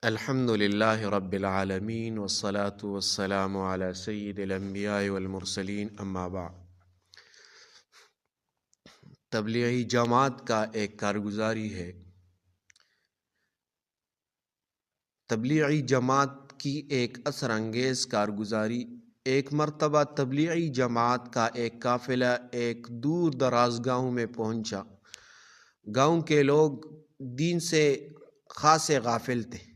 الحمد للہ رب العالمین والصلاة والسلام علی سید الانبیاء والمرسلین اما بعد۔ تبلیغی جماعت کا ایک کارگزاری ہے۔ تبلیغی جماعت کی ایک اثر انگیز کارگزاری، ایک مرتبہ تبلیغی جماعت کا ایک قافلہ ایک دور دراز گاؤں میں پہنچا۔ گاؤں کے لوگ دین سے خاصے غافل تھے۔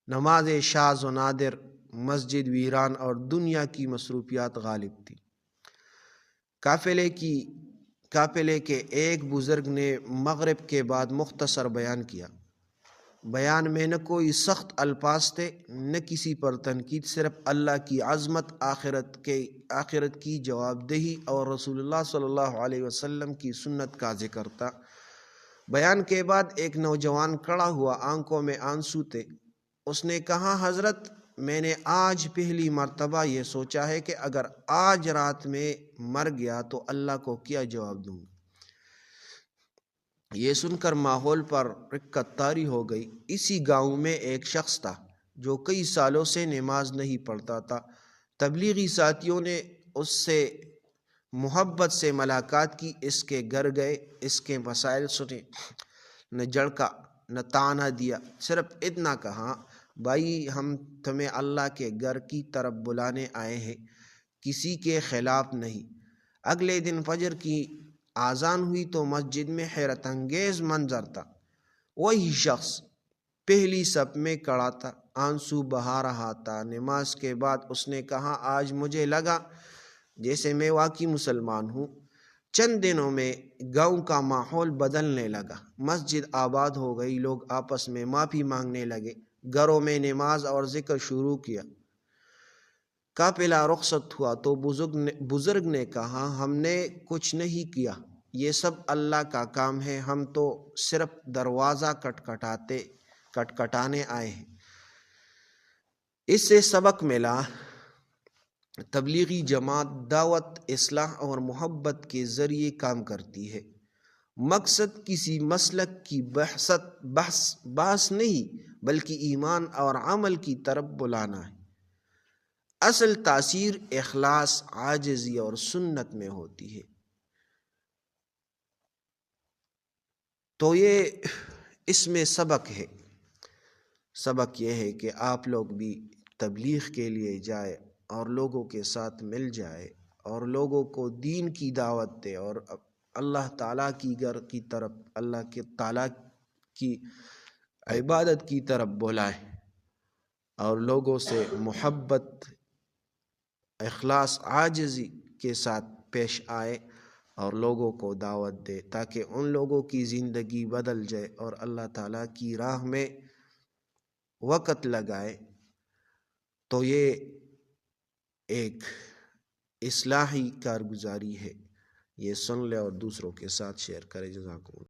نماز شاذ و نادر، مسجد ویران اور دنیا کی مصروفیات غالب تھی۔ قافلے کے ایک بزرگ نے مغرب کے بعد مختصر بیان کیا۔ بیان میں نہ کوئی سخت الفاظ تھے نہ کسی پر تنقید، صرف اللہ کی عظمت، آخرت کی جواب دہی اور رسول اللہ صلی اللہ علیہ وسلم کی سنت کا ذکر تھا۔ بیان کے بعد ایک نوجوان کھڑا ہوا، آنکھوں میں آنسو تھے۔ اس نے کہا، حضرت، میں نے آج پہلی مرتبہ یہ سوچا ہے کہ اگر آج رات میں مر گیا تو اللہ کو کیا جواب دوں گا۔ یہ سن کر ماحول پر رکت طاری ہو گئی۔ اسی گاؤں میں ایک شخص تھا جو کئی سالوں سے نماز نہیں پڑھتا تھا۔ تبلیغی ساتھیوں نے اس سے محبت سے ملاقات کی، اس کے گھر گئے، اس کے مسائل سنے، نہ جھڑکا نہ طعنہ دیا، صرف اتنا کہا، بھائی ہم تمہیں اللہ کے گھر کی طرف بلانے آئے ہیں، کسی کے خلاف نہیں۔ اگلے دن فجر کی اذان ہوئی تو مسجد میں حیرت انگیز منظر تھا۔ وہی شخص پہلی صف میں کھڑا تھا، آنسو بہا رہا تھا۔ نماز کے بعد اس نے کہا، آج مجھے لگا جیسے میں واقعی مسلمان ہوں۔ چند دنوں میں گاؤں کا ماحول بدلنے لگا، مسجد آباد ہو گئی، لوگ آپس میں معافی مانگنے لگے، گھروں میں نماز اور ذکر شروع کیا۔ قافلہ رخصت ہوا تو بزرگ نے کہا، ہم نے کچھ نہیں کیا، یہ سب اللہ کا کام ہے، ہم تو صرف دروازہ کھٹکھٹانے آئے ہیں۔ اس سے سبق ملا، تبلیغی جماعت دعوت، اصلاح اور محبت کے ذریعے کام کرتی ہے۔ مقصد کسی مسلک کی بحث نہیں بلکہ ایمان اور عمل کی طرف بلانا ہے۔ اصل تاثیر اخلاص، عاجزی اور سنت میں ہوتی ہے۔ تو اس میں سبق ہے۔ سبق یہ ہے کہ آپ لوگ بھی تبلیغ کے لیے جائے اور لوگوں کے ساتھ مل جائے اور لوگوں کو دین کی دعوت دے اور اللہ تعالیٰ کی گھر کی طرف، اللہ کے تعالیٰ کی عبادت کی طرف بلائے اور لوگوں سے محبت، اخلاص، عاجزی کے ساتھ پیش آئے اور لوگوں کو دعوت دے تاکہ ان لوگوں کی زندگی بدل جائے اور اللہ تعالیٰ کی راہ میں وقت لگائے۔ تو یہ ایک اصلاحی کارگزاری ہے۔ یہ سن لے اور دوسروں کے ساتھ شیئر کرے۔ جزاکم اللہ۔